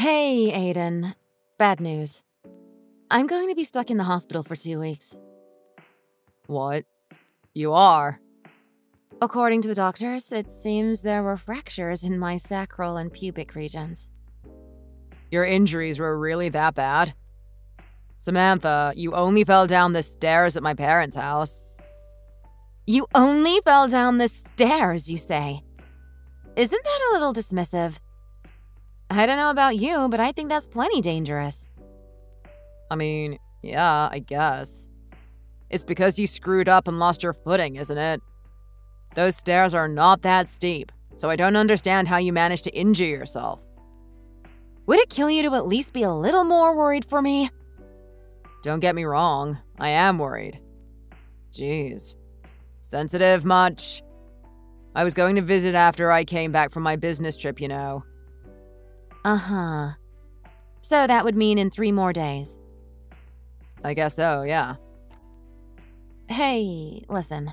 Hey, Aiden. Bad news. I'm going to be stuck in the hospital for 2 weeks. What? You are? According to the doctors, it seems there were fractures in my sacral and pubic regions. Your injuries were really that bad? Samantha, you only fell down the stairs at my parents' house. You only fell down the stairs, you say? Isn't that a little dismissive? I don't know about you, but I think that's plenty dangerous. I mean, yeah, I guess. It's because you screwed up and lost your footing, isn't it? Those stairs are not that steep, so I don't understand how you managed to injure yourself. Would it kill you to at least be a little more worried for me? Don't get me wrong, I am worried. Jeez. Sensitive much? I was going to visit after I came back from my business trip, you know. Uh-huh. So that would mean in 3 more days. I guess so, yeah. Hey, listen.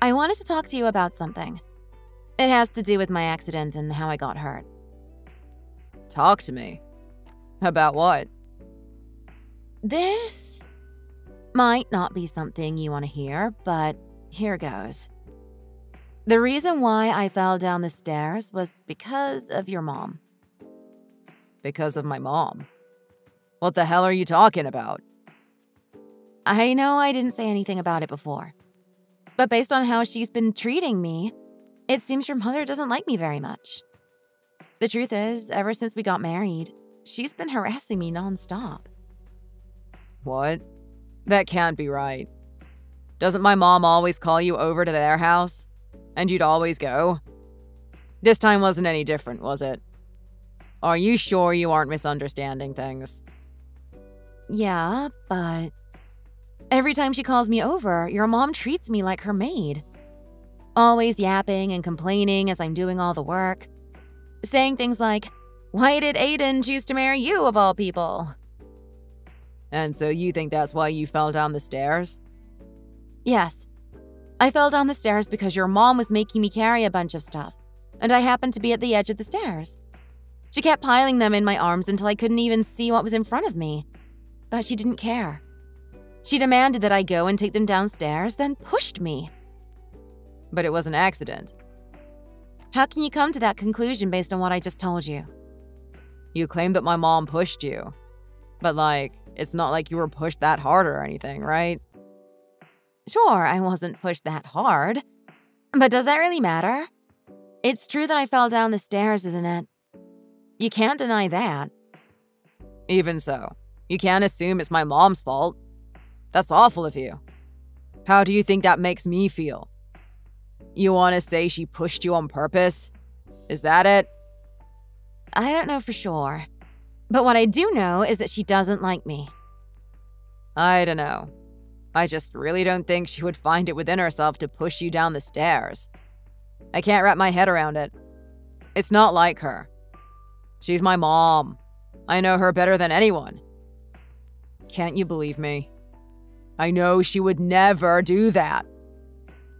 I wanted to talk to you about something. It has to do with my accident and how I got hurt. Talk to me. About what? This might not be something you want to hear, but here goes. The reason why I fell down the stairs was because of your mom. Because of my mom? What the hell are you talking about? I know I didn't say anything about it before, but based on how she's been treating me, it seems your mother doesn't like me very much. The truth is, ever since we got married, she's been harassing me nonstop. What? That can't be right. Doesn't my mom always call you over to their house? And you'd always go? This time wasn't any different, was it? Are you sure you aren't misunderstanding things? Yeah, but every time she calls me over, your mom treats me like her maid. Always yapping and complaining as I'm doing all the work. Saying things like, "Why did Aiden choose to marry you of all people?" And so you think that's why you fell down the stairs? Yes. I fell down the stairs because your mom was making me carry a bunch of stuff, and I happened to be at the edge of the stairs. She kept piling them in my arms until I couldn't even see what was in front of me. But she didn't care. She demanded that I go and take them downstairs, then pushed me. But it was an accident. How can you come to that conclusion based on what I just told you? You claim that my mom pushed you. But it's not like you were pushed that hard or anything, right? Sure, I wasn't pushed that hard. But does that really matter? It's true that I fell down the stairs, isn't it? You can't deny that. Even so, you can't assume it's my mom's fault. That's awful of you. How do you think that makes me feel? You want to say she pushed you on purpose? Is that it? I don't know for sure. But what I do know is that she doesn't like me. I don't know. I just really don't think she would find it within herself to push you down the stairs. I can't wrap my head around it. It's not like her. She's my mom. I know her better than anyone. Can't you believe me? I know she would never do that.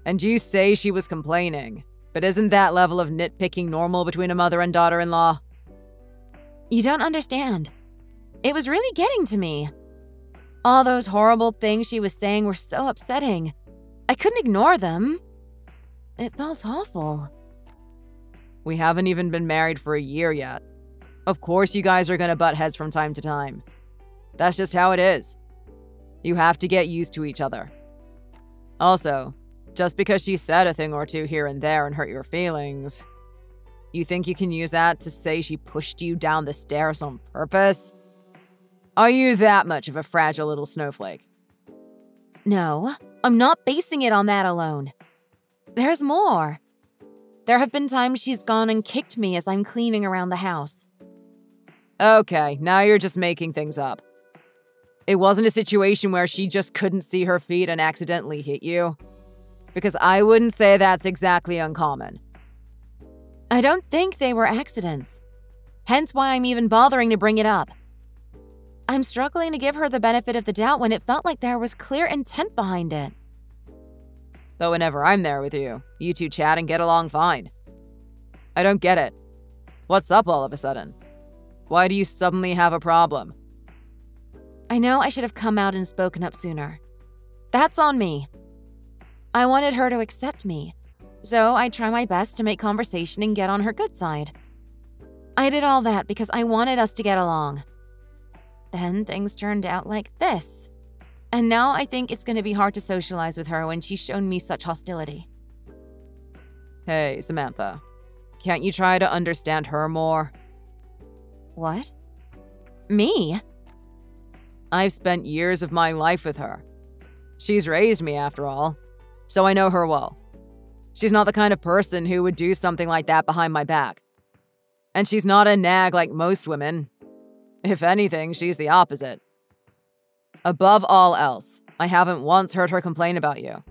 And you say she was complaining, but isn't that level of nitpicking normal between a mother and daughter-in-law? You don't understand. It was really getting to me. All those horrible things she was saying were so upsetting. I couldn't ignore them. It felt awful. We haven't even been married for a year yet. Of course you guys are gonna butt heads from time to time. That's just how it is. You have to get used to each other. Also, just because she said a thing or two here and there and hurt your feelings, you think you can use that to say she pushed you down the stairs on purpose? Are you that much of a fragile little snowflake? No, I'm not basing it on that alone. There's more. There have been times she's gone and kicked me as I'm cleaning around the house. Okay, now you're just making things up. It wasn't a situation where she just couldn't see her feet and accidentally hit you. Because I wouldn't say that's exactly uncommon. I don't think they were accidents. Hence why I'm even bothering to bring it up. I'm struggling to give her the benefit of the doubt when it felt like there was clear intent behind it. But whenever I'm there with you, you two chat and get along fine. I don't get it. What's up all of a sudden? Why do you suddenly have a problem? I know I should have come out and spoken up sooner. That's on me. I wanted her to accept me, so I try my best to make conversation and get on her good side. I did all that because I wanted us to get along. Then things turned out like this. And now I think it's going to be hard to socialize with her when she's shown me such hostility. Hey, Samantha. Can't you try to understand her more? What? Me? I've spent years of my life with her. She's raised me, after all, so I know her well. She's not the kind of person who would do something like that behind my back. And she's not a nag like most women. If anything, she's the opposite. Above all else, I haven't once heard her complain about you.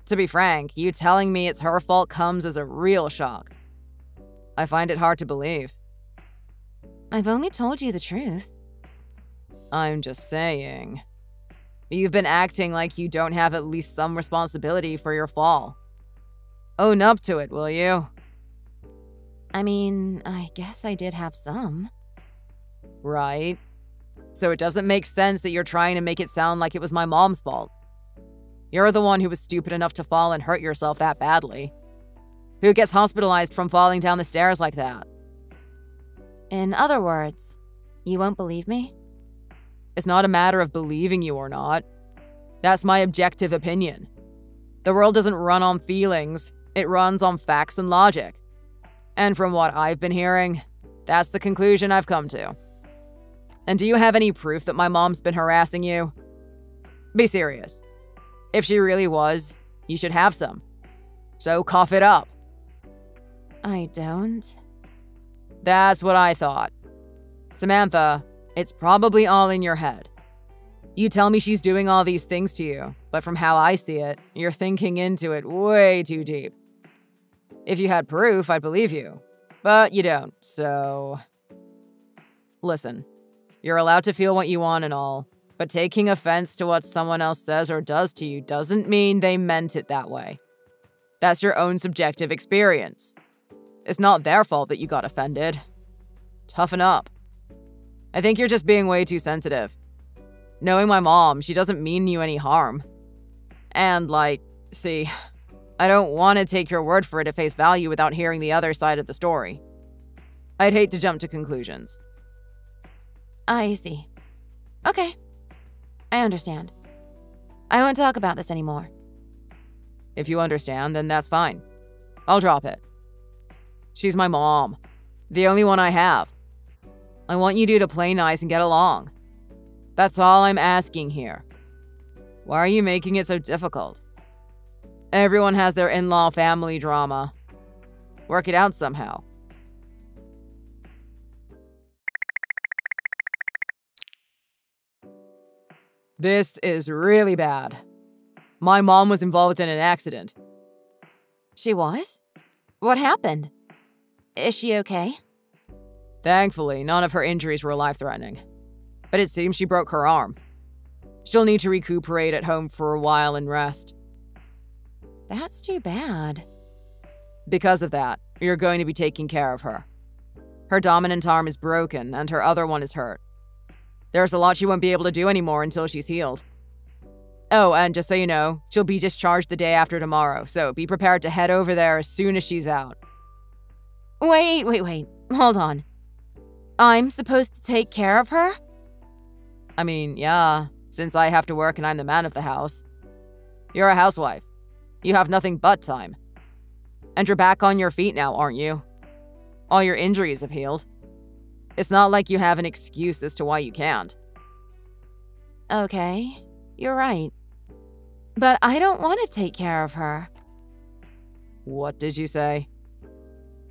To be frank, you telling me it's her fault comes as a real shock. I find it hard to believe. I've only told you the truth. I'm just saying. You've been acting like you don't have at least some responsibility for your fall. Own up to it, will you? I mean, I guess I did have some. Right. So it doesn't make sense that you're trying to make it sound like it was my mom's fault. You're the one who was stupid enough to fall and hurt yourself that badly. Who gets hospitalized from falling down the stairs like that? In other words, you won't believe me? It's not a matter of believing you or not. That's my objective opinion. The world doesn't run on feelings, it runs on facts and logic. And from what I've been hearing, that's the conclusion I've come to. And do you have any proof that my mom's been harassing you? Be serious. If she really was, you should have some. So cough it up. I don't. That's what I thought. Samantha, it's probably all in your head. You tell me she's doing all these things to you, but from how I see it, you're thinking into it way too deep. If you had proof, I'd believe you. But you don't, so... Listen, you're allowed to feel what you want and all, but taking offense to what someone else says or does to you doesn't mean they meant it that way. That's your own subjective experience. It's not their fault that you got offended. Toughen up. I think you're just being way too sensitive. Knowing my mom, she doesn't mean you any harm. And, see, I don't want to take your word for it at face value without hearing the other side of the story. I'd hate to jump to conclusions. I see. Okay. I understand. I won't talk about this anymore. If you understand, then that's fine. I'll drop it. She's my mom. The only one I have. I want you two to play nice and get along. That's all I'm asking here. Why are you making it so difficult? Everyone has their in-law family drama. Work it out somehow. This is really bad. My mom was involved in an accident. She was? What happened? Is she okay? Thankfully, none of her injuries were life-threatening. But it seems she broke her arm. She'll need to recuperate at home for a while and rest. That's too bad. Because of that, you're going to be taking care of her. Her dominant arm is broken and her other one is hurt. There's a lot she won't be able to do anymore until she's healed. Oh, and just so you know, she'll be discharged the day after tomorrow, so be prepared to head over there as soon as she's out. Wait. Hold on. I'm supposed to take care of her? I mean, yeah, since I have to work and I'm the man of the house. You're a housewife. You have nothing but time. And you're back on your feet now, aren't you? All your injuries have healed. It's not like you have an excuse as to why you can't. Okay, you're right. But I don't want to take care of her. What did you say?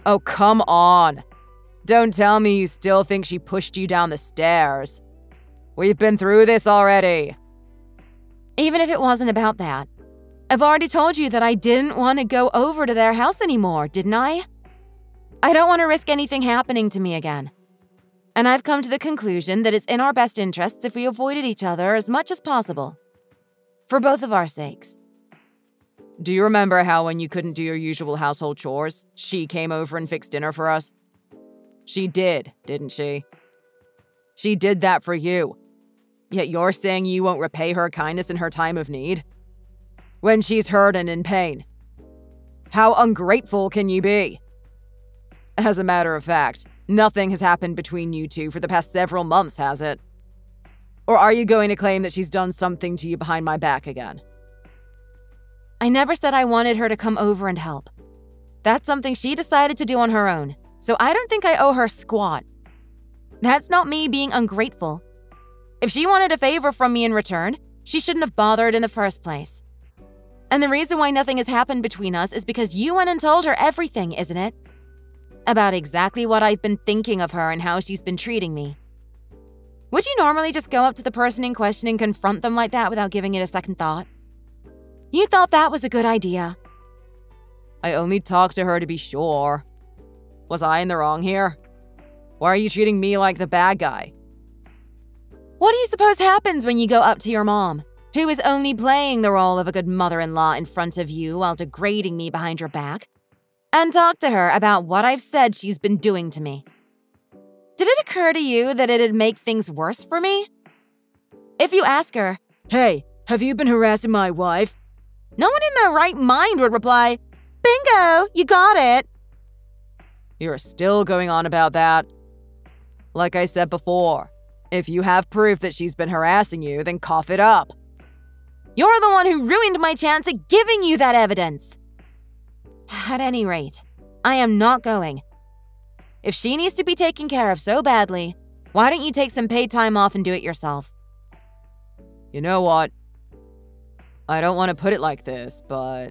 Oh, come on. Don't tell me you still think she pushed you down the stairs. We've been through this already. Even if it wasn't about that, I've already told you that I didn't want to go over to their house anymore, didn't I? I don't want to risk anything happening to me again. And I've come to the conclusion that it's in our best interests if we avoided each other as much as possible. For both of our sakes. Do you remember how when you couldn't do your usual household chores, she came over and fixed dinner for us? She did, didn't she? She did that for you. Yet you're saying you won't repay her kindness in her time of need? When she's hurt and in pain. How ungrateful can you be? As a matter of fact, nothing has happened between you two for the past several months, has it? Or are you going to claim that she's done something to you behind my back again? I never said I wanted her to come over and help. That's something she decided to do on her own, so I don't think I owe her squat. That's not me being ungrateful. If she wanted a favor from me in return, she shouldn't have bothered in the first place. And the reason why nothing has happened between us is because you went and told her everything, isn't it? About exactly what I've been thinking of her and how she's been treating me. Would you normally just go up to the person in question and confront them like that without giving it a second thought? You thought that was a good idea. I only talked to her to be sure. Was I in the wrong here? Why are you treating me like the bad guy? What do you suppose happens when you go up to your mom, who is only playing the role of a good mother-in-law in front of you while degrading me behind your back, and talk to her about what I've said she's been doing to me? Did it occur to you that it'd make things worse for me? If you ask her, "Hey, have you been harassing my wife?" no one in their right mind would reply, "Bingo, you got it." You're still going on about that. Like I said before, if you have proof that she's been harassing you, then cough it up. You're the one who ruined my chance at giving you that evidence. At any rate, I am not going. If she needs to be taken care of so badly, why don't you take some paid time off and do it yourself? You know what? I don't want to put it like this, but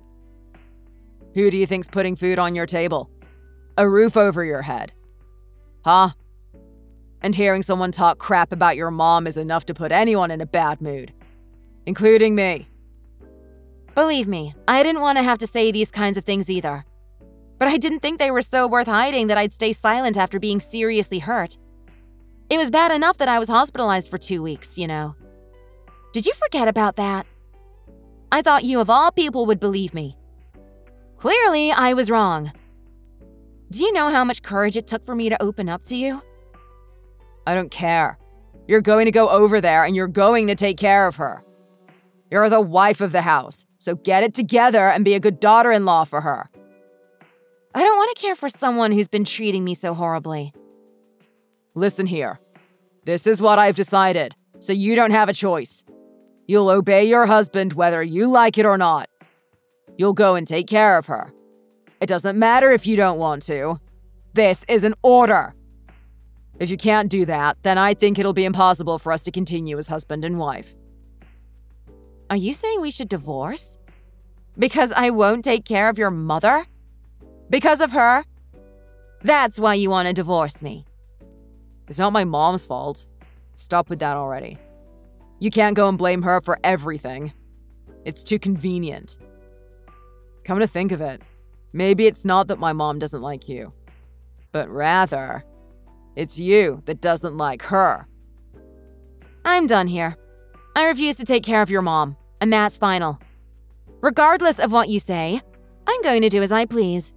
who do you think's putting food on your table? A roof over your head? Huh? And hearing someone talk crap about your mom is enough to put anyone in a bad mood, including me. Believe me, I didn't want to have to say these kinds of things either. But I didn't think they were so worth hiding that I'd stay silent after being seriously hurt. It was bad enough that I was hospitalized for 2 weeks, you know. Did you forget about that? I thought you of all people would believe me. Clearly, I was wrong. Do you know how much courage it took for me to open up to you? I don't care. You're going to go over there and you're going to take care of her. You're the wife of the house, so get it together and be a good daughter-in-law for her. I don't want to care for someone who's been treating me so horribly. Listen here. This is what I've decided, so you don't have a choice. You'll obey your husband whether you like it or not. You'll go and take care of her. It doesn't matter if you don't want to. This is an order. If you can't do that, then I think it'll be impossible for us to continue as husband and wife. Are you saying we should divorce? Because I won't take care of your mother? Because of her? That's why you want to divorce me. It's not my mom's fault. Stop with that already. You can't go and blame her for everything. It's too convenient. Come to think of it, maybe it's not that my mom doesn't like you, but rather, it's you that doesn't like her. I'm done here. I refuse to take care of your mom, and that's final. Regardless of what you say, I'm going to do as I please.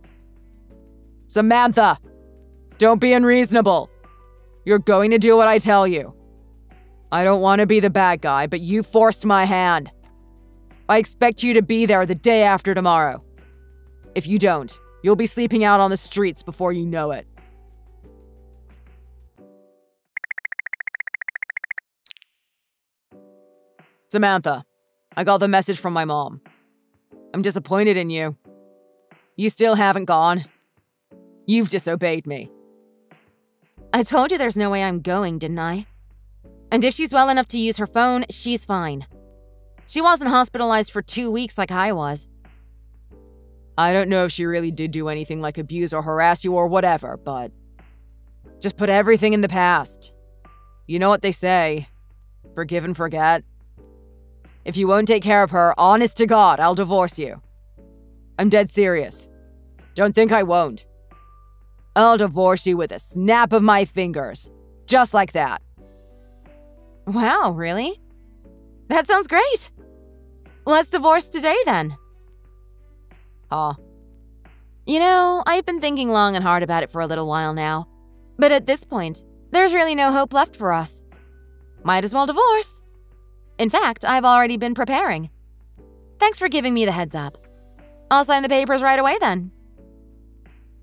Samantha, don't be unreasonable. You're going to do what I tell you. I don't want to be the bad guy, but you forced my hand. I expect you to be there the day after tomorrow. If you don't, you'll be sleeping out on the streets before you know it. Samantha, I got the message from my mom. I'm disappointed in you. You still haven't gone. You've disobeyed me. I told you there's no way I'm going, didn't I? And if she's well enough to use her phone, she's fine. She wasn't hospitalized for 2 weeks like I was. I don't know if she really did do anything like abuse or harass you or whatever, but just put everything in the past. You know what they say, forgive and forget. If you won't take care of her, honest to God, I'll divorce you. I'm dead serious. Don't think I won't. I'll divorce you with a snap of my fingers. Just like that. Wow, really? That sounds great. Let's divorce today then. Huh? You know, I've been thinking long and hard about it for a little while now. But at this point, there's really no hope left for us. Might as well divorce. In fact, I've already been preparing. Thanks for giving me the heads up. I'll sign the papers right away then.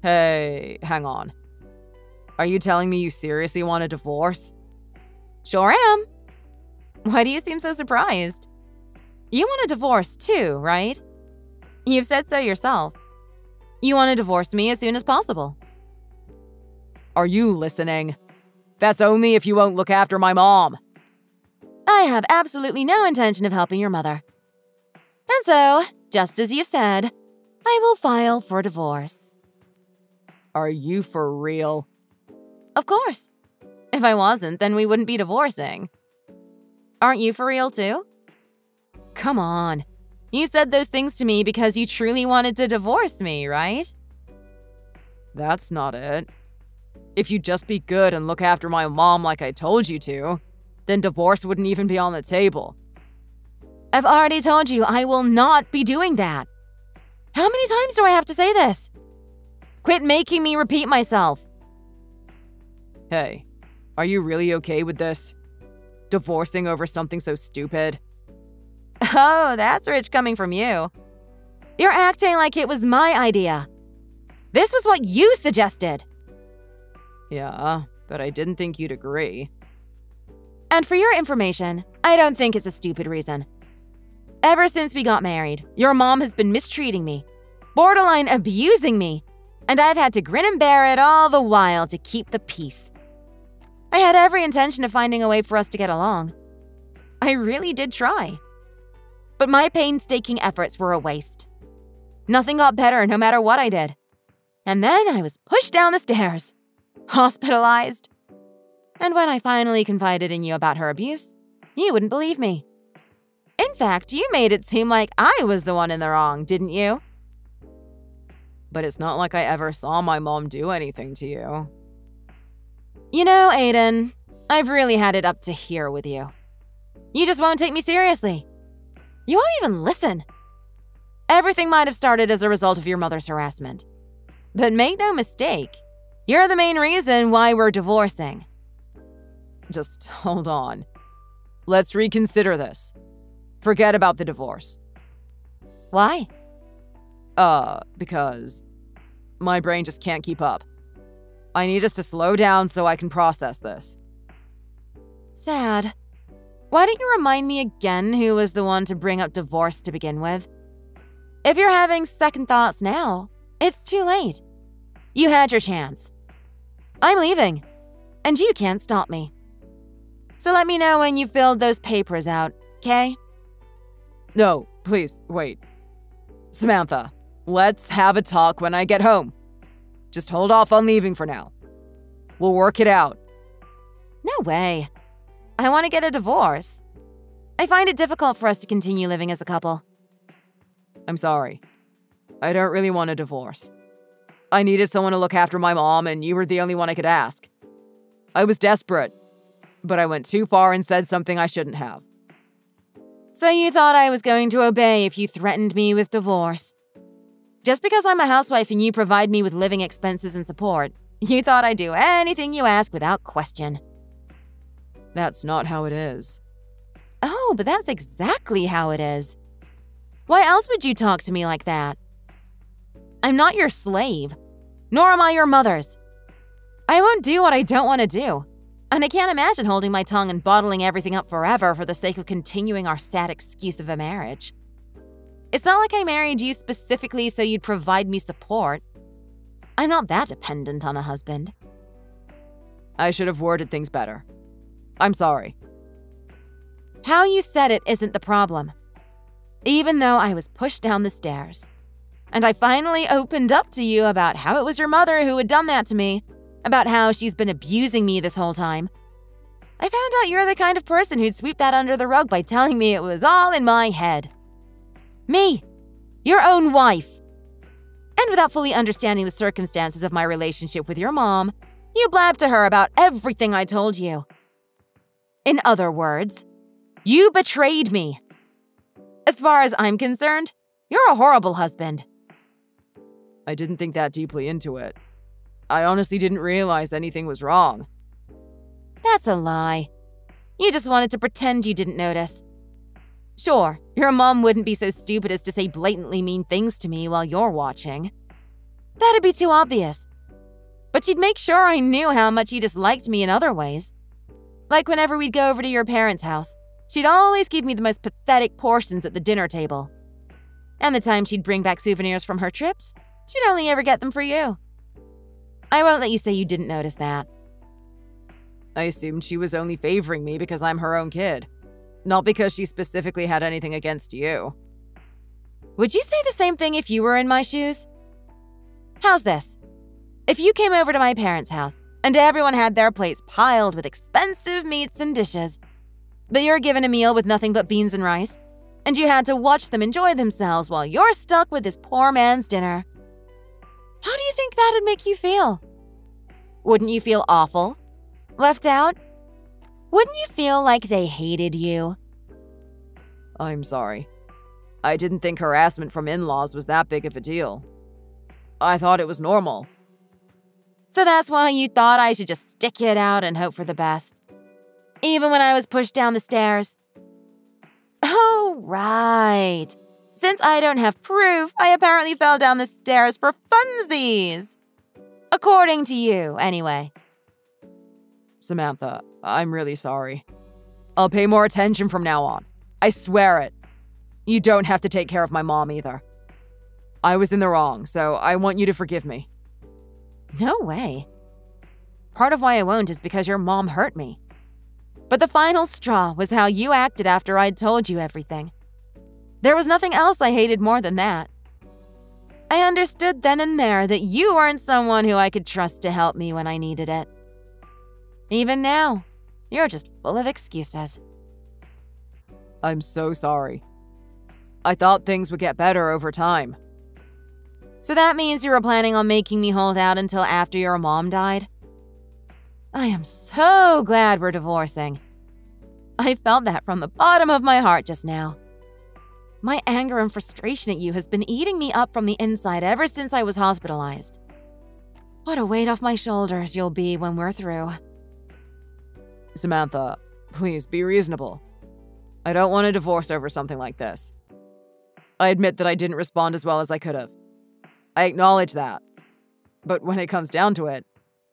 Hey, hang on. Are you telling me you seriously want a divorce? Sure am. Why do you seem so surprised? You want a divorce too, right? You've said so yourself. You want to divorce me as soon as possible. Are you listening? That's only if you won't look after my mom. I have absolutely no intention of helping your mother. And so, just as you've said, I will file for divorce. Are you for real? Of course. If I wasn't, then we wouldn't be divorcing. Aren't you for real too? Come on. You said those things to me because you truly wanted to divorce me, right? That's not it. If you'd just be good and look after my mom like I told you to, then divorce wouldn't even be on the table. I've already told you I will not be doing that. How many times do I have to say this? Quit making me repeat myself. Hey, are you really okay with this? Divorcing over something so stupid? Oh, that's rich coming from you. You're acting like it was my idea. This was what you suggested. Yeah, but I didn't think you'd agree. And for your information, I don't think it's a stupid reason. Ever since we got married, your mom has been mistreating me, borderline abusing me, and I've had to grin and bear it all the while to keep the peace. I had every intention of finding a way for us to get along. I really did try. But my painstaking efforts were a waste. Nothing got better no matter what I did. And then I was pushed down the stairs, hospitalized. And when I finally confided in you about her abuse, you wouldn't believe me. In fact, you made it seem like I was the one in the wrong, didn't you? But it's not like I ever saw my mom do anything to you. You know, Aiden, I've really had it up to here with you. You just won't take me seriously. You won't even listen. Everything might have started as a result of your mother's harassment. But make no mistake, you're the main reason why we're divorcing. Just hold on. Let's reconsider this. Forget about the divorce. Why? Because my brain just can't keep up. I need us to slow down so I can process this. Sad. Why don't you remind me again who was the one to bring up divorce to begin with? If you're having second thoughts now, it's too late. You had your chance. I'm leaving, and you can't stop me. So let me know when you filled those papers out, okay? No, please, wait. Samantha, let's have a talk when I get home. Just hold off on leaving for now. We'll work it out. No way. I want to get a divorce. I find it difficult for us to continue living as a couple. I'm sorry. I don't really want a divorce. I needed someone to look after my mom, and you were the only one I could ask. I was desperate, but I went too far and said something I shouldn't have. So you thought I was going to obey if you threatened me with divorce. Just because I'm a housewife and you provide me with living expenses and support, you thought I'd do anything you ask without question. That's not how it is. Oh, but that's exactly how it is. Why else would you talk to me like that? I'm not your slave, nor am I your mother's. I won't do what I don't want to do, and I can't imagine holding my tongue and bottling everything up forever for the sake of continuing our sad excuse of a marriage. It's not like I married you specifically so you'd provide me support. I'm not that dependent on a husband. I should have worded things better. I'm sorry. How you said it isn't the problem. Even though I was pushed down the stairs, and I finally opened up to you about how it was your mother who had done that to me, about how she's been abusing me this whole time, I found out you're the kind of person who'd sweep that under the rug by telling me it was all in my head. Me, your own wife. And without fully understanding the circumstances of my relationship with your mom, you blabbed to her about everything I told you. In other words, you betrayed me. As far as I'm concerned, you're a horrible husband. I didn't think that deeply into it. I honestly didn't realize anything was wrong. That's a lie. You just wanted to pretend you didn't notice. Sure, your mom wouldn't be so stupid as to say blatantly mean things to me while you're watching. That'd be too obvious. But she'd make sure I knew how much you disliked me in other ways. Like whenever we'd go over to your parents' house, she'd always give me the most pathetic portions at the dinner table. And the time she'd bring back souvenirs from her trips, she'd only ever get them for you. I won't let you say you didn't notice that. I assumed she was only favoring me because I'm her own kid, not because she specifically had anything against you. Would you say the same thing if you were in my shoes? How's this? If you came over to my parents' house and everyone had their plates piled with expensive meats and dishes, but you're given a meal with nothing but beans and rice, and you had to watch them enjoy themselves while you're stuck with this poor man's dinner, how do you think that'd make you feel? Wouldn't you feel awful? Left out? Wouldn't you feel like they hated you? I'm sorry. I didn't think harassment from in-laws was that big of a deal. I thought it was normal. So that's why you thought I should just stick it out and hope for the best? Even when I was pushed down the stairs? Oh, right. Since I don't have proof, I apparently fell down the stairs for funsies. According to you, anyway. Samantha, I'm really sorry. I'll pay more attention from now on. I swear it. You don't have to take care of my mom either. I was in the wrong, so I want you to forgive me. No way. Part of why I won't is because your mom hurt me. But the final straw was how you acted after I'd told you everything. There was nothing else I hated more than that. I understood then and there that you weren't someone who I could trust to help me when I needed it. Even now, you're just full of excuses. I'm so sorry. I thought things would get better over time. So that means you were planning on making me hold out until after your mom died? I am so glad we're divorcing. I felt that from the bottom of my heart just now. My anger and frustration at you has been eating me up from the inside ever since I was hospitalized. What a weight off my shoulders you'll be when we're through. Samantha, please be reasonable. I don't want a divorce over something like this. I admit that I didn't respond as well as I could have. I acknowledge that. But when it comes down to it,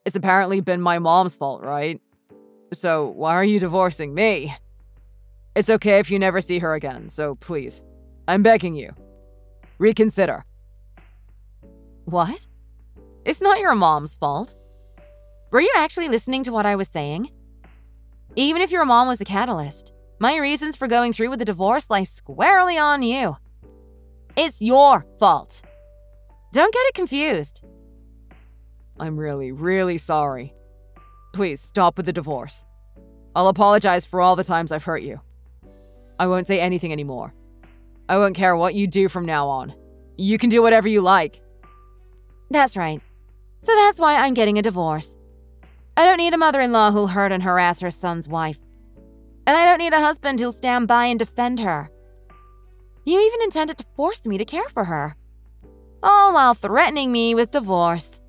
it's apparently been my mom's fault, right? So why are you divorcing me? It's okay if you never see her again, so please, I'm begging you. Reconsider. What? It's not your mom's fault. Were you actually listening to what I was saying? Even if your mom was the catalyst, my reasons for going through with the divorce lie squarely on you. It's your fault. Don't get it confused. I'm really, really sorry. Please stop with the divorce. I'll apologize for all the times I've hurt you. I won't say anything anymore. I won't care what you do from now on. You can do whatever you like. That's right. So that's why I'm getting a divorce. I don't need a mother-in-law who'll hurt and harass her son's wife. And I don't need a husband who'll stand by and defend her. You even intended to force me to care for her. All while threatening me with divorce.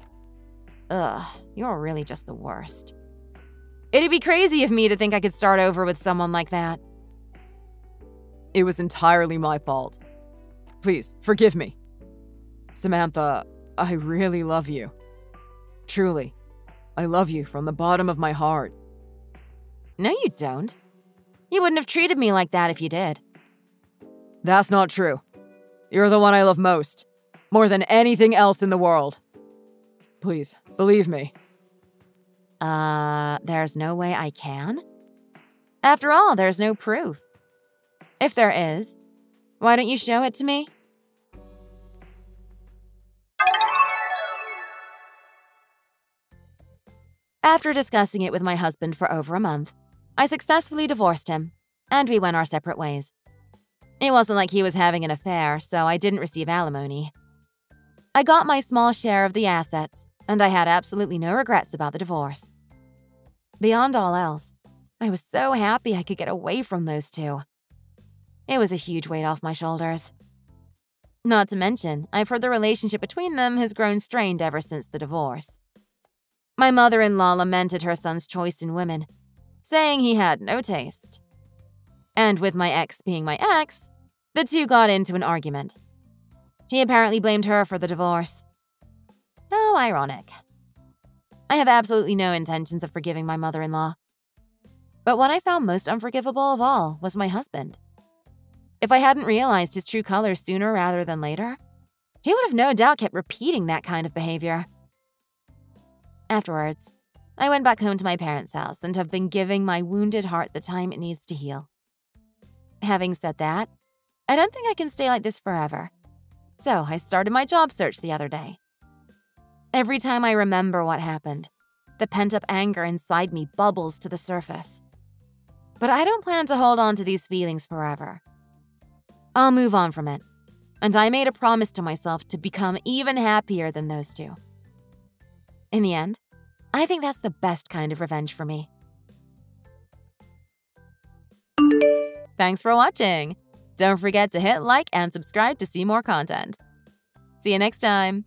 Ugh, you're really just the worst. It'd be crazy of me to think I could start over with someone like that. It was entirely my fault. Please, forgive me. Samantha, I really love you. Truly, I love you from the bottom of my heart. No, you don't. You wouldn't have treated me like that if you did. That's not true. You're the one I love most, more than anything else in the world. Please, believe me. There's no way I can? After all, there's no proof. If there is, why don't you show it to me? After discussing it with my husband for over a month, I successfully divorced him, and we went our separate ways. It wasn't like he was having an affair, so I didn't receive alimony. I got my small share of the assets, and I had absolutely no regrets about the divorce. Beyond all else, I was so happy I could get away from those two. It was a huge weight off my shoulders. Not to mention, I've heard the relationship between them has grown strained ever since the divorce. My mother-in-law lamented her son's choice in women, saying he had no taste. And with my ex being my ex, the two got into an argument. He apparently blamed her for the divorce. How ironic. I have absolutely no intentions of forgiving my mother-in-law. But what I found most unforgivable of all was my husband. If I hadn't realized his true colors sooner rather than later, he would have no doubt kept repeating that kind of behavior. Afterwards, I went back home to my parents' house and have been giving my wounded heart the time it needs to heal. Having said that, I don't think I can stay like this forever. So I started my job search the other day. Every time I remember what happened, the pent-up anger inside me bubbles to the surface. But I don't plan to hold on to these feelings forever. I'll move on from it, and I made a promise to myself to become even happier than those two. In the end, I think that's the best kind of revenge for me. Thanks for watching! Don't forget to hit like and subscribe to see more content. See you next time!